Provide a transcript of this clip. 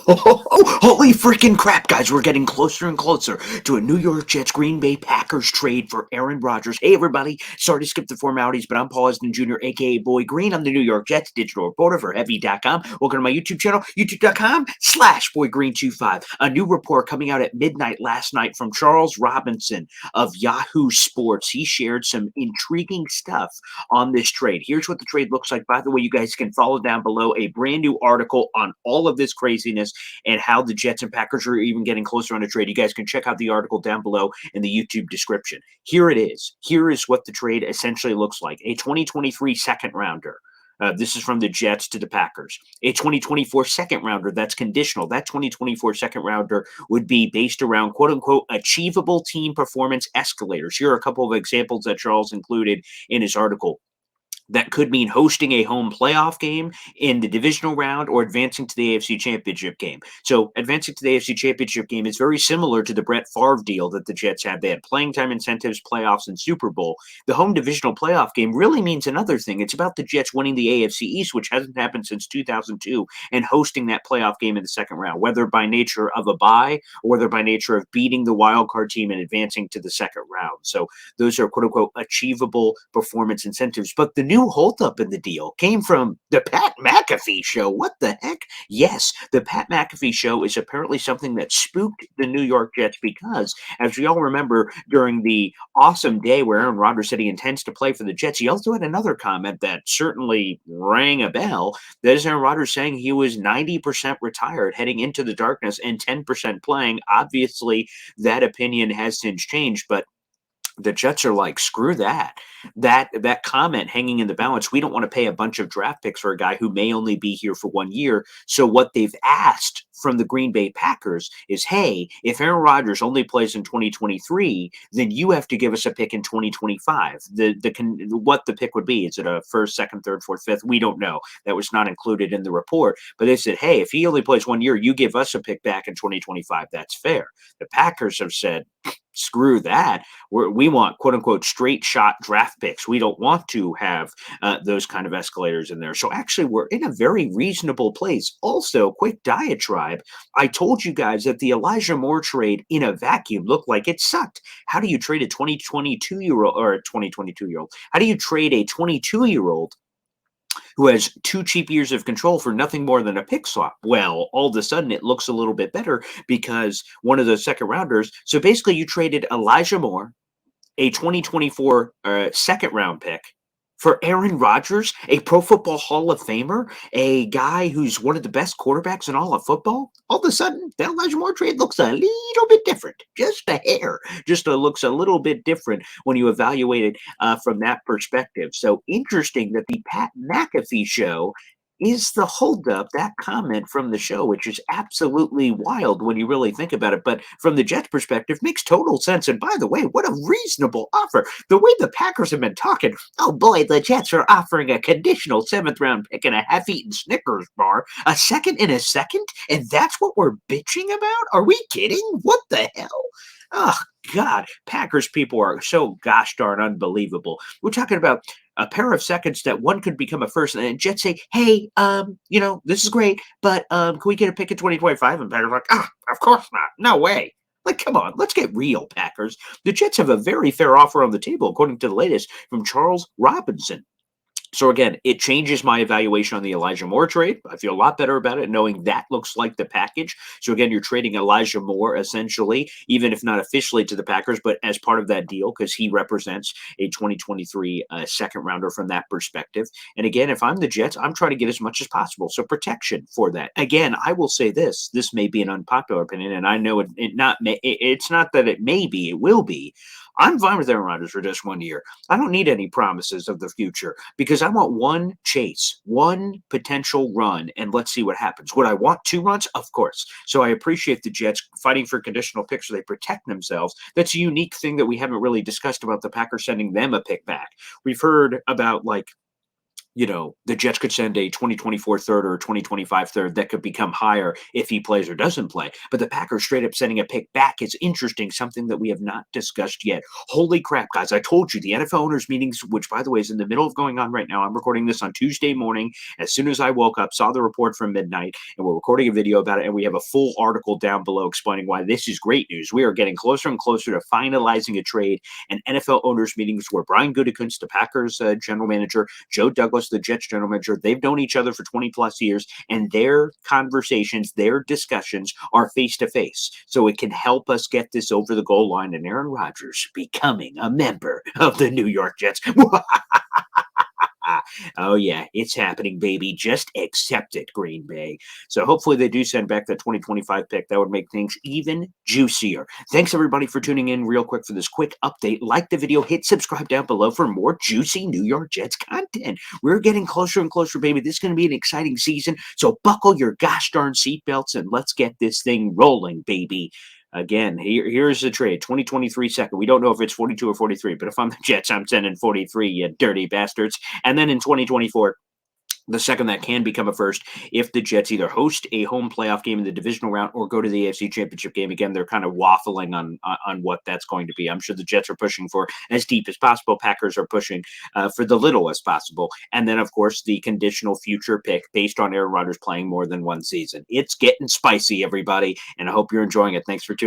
Holy freaking crap, guys. We're getting closer and closer to a New York Jets Green Bay Packers trade for Aaron Rodgers. Hey, everybody. Sorry to skip the formalities, but I'm Paul Esden Jr., a.k.a. Boy Green. I'm the New York Jets digital reporter for Heavy.com. Welcome to my YouTube channel, youtube.com/BoyGreen25. A new report coming out at midnight last night from Charles Robinson of Yahoo Sports. He shared some intriguing stuff on this trade. Here's what the trade looks like. By the way, you guys can follow down below a brand new article on all of this craziness and how the Jets and Packers are even getting closer on a trade. You guys can check out the article down below in the YouTube description. Here it is. Here is what the trade essentially looks like. A 2023 second rounder. This is from the Jets to the Packers. A 2024 second rounder that's conditional. That 2024 second rounder would be based around quote unquote achievable team performance escalators. Here are a couple of examples that Charles included in his article. That could mean hosting a home playoff game in the divisional round or advancing to the AFC Championship game. So advancing to the AFC Championship game is very similar to the Brett Favre deal that the Jets had. They had playing time incentives, playoffs, and Super Bowl. The home divisional playoff game really means another thing. It's about the Jets winning the AFC East, which hasn't happened since 2002, and hosting that playoff game in the second round, whether by nature of a bye or whether by nature of beating the wild card team and advancing to the second round. So those are quote unquote achievable performance incentives. But the new holdup in the deal came from the Pat McAfee show. What the heck? Yes, the Pat McAfee show is apparently something that spooked the New York Jets because, as we all remember, during the awesome day where Aaron Rodgers said he intends to play for the Jets, he also had another comment that certainly rang a bell. That is Aaron Rodgers saying he was 90% retired heading into the darkness and 10% playing. Obviously, that opinion has since changed, but the Jets are like, screw that. That comment hanging in the balance. We don't want to pay a bunch of draft picks for a guy who may only be here for 1 year. So what they've asked from the Green Bay Packers is, hey, if Aaron Rodgers only plays in 2023, then you have to give us a pick in 2025. What the pick would be? Is it a first, second, third, fourth, fifth? We don't know. That was not included in the report. But they said, hey, if he only plays 1 year, you give us a pick back in 2025. That's fair. The Packers have said, screw that. We want quote unquote straight shot draft picks. We don't want to have those kind of escalators in there. So actually, we're in a very reasonable place. Also, quick diatribe. I told you guys that the Elijah Moore trade in a vacuum looked like it sucked. How do you trade a 2022-year-old or a 2022-year-old? How do you trade a 22-year-old who has 2 cheap years of control for nothing more than a pick swap? Well, all of a sudden it looks a little bit better because one of those second rounders. So basically, you traded Elijah Moore, a 2024 second round pick, for Aaron Rodgers, a Pro Football Hall of Famer, a guy who's one of the best quarterbacks in all of football. All of a sudden, the Elijah Moore trade looks a little bit different, just a hair. Just looks a little bit different when you evaluate it from that perspective. So interesting that the Pat McAfee show is the holdup, that comment from the show, which is absolutely wild when you really think about it. But from the Jets' perspective, makes total sense. And by the way, what a reasonable offer. The way the Packers have been talking, oh boy, the Jets are offering a conditional seventh round pick and a half-eaten Snickers bar, a second and a second, and that's what we're bitching about? Are we kidding? What the hell? Oh, God, Packers people are so gosh darn unbelievable. We're talking about a pair of seconds that one could become a first, and Jets say, hey, this is great, but can we get a pick in 2025? And Packers are like, of course not. No way. Like, come on, let's get real, Packers. The Jets have a very fair offer on the table, according to the latest from Charles Robinson. So again, it changes my evaluation on the Elijah Moore trade. I feel a lot better about it knowing that looks like the package. So again, you're trading Elijah Moore essentially, even if not officially to the Packers, but as part of that deal because he represents a 2023 second rounder from that perspective. And again, if I'm the Jets, I'm trying to get as much as possible. So protection for that. Again, I will say this. This may be an unpopular opinion, and I know it's not that it may be, it will be. I'm fine with Aaron Rodgers for just 1 year. I don't need any promises of the future because I want one chase, one potential run, and let's see what happens. Would I want 2 runs? Of course. So I appreciate the Jets fighting for conditional picks so they protect themselves. That's a unique thing that we haven't really discussed about the Packers sending them a pick back. We've heard about the Jets could send a 2024 third or a 2025 third that could become higher if he plays or doesn't play. But the Packers straight up sending a pick back is interesting, something that we have not discussed yet. Holy crap, guys. I told you the NFL owners meetings, which by the way is in the middle of going on right now. I'm recording this on Tuesday morning. As soon as I woke up, saw the report from midnight, and we're recording a video about it. And we have a full article down below explaining why this is great news. We are getting closer and closer to finalizing a trade, and NFL owners meetings where Brian Gutekunst, the Packers general manager, Joe Douglas, the Jets general manager, they've known each other for 20 plus years, and their conversations, their discussions are face to face. So it can help us get this over the goal line and Aaron Rodgers becoming a member of the New York Jets. Oh, yeah, it's happening, baby. Just accept it, Green Bay. So hopefully they do send back that 2025 pick. That would make things even juicier. Thanks, everybody, for tuning in real quick for this quick update. Like the video, hit subscribe down below for more juicy New York Jets content. We're getting closer and closer, baby. This is going to be an exciting season. So buckle your gosh darn seatbelts and let's get this thing rolling, baby. Again, here's the trade. 2023 second. We don't know if it's 42 or 43, but if I'm the Jets, I'm sending 43, you dirty bastards. And then in 2024, the second that can become a first if the Jets either host a home playoff game in the divisional round or go to the AFC Championship game. Again, they're kind of waffling on what that's going to be. I'm sure the Jets are pushing for as deep as possible. Packers are pushing for the little as possible. And then, of course, the conditional future pick based on Aaron Rodgers playing more than one season. It's getting spicy, everybody, and I hope you're enjoying it. Thanks for tuning in.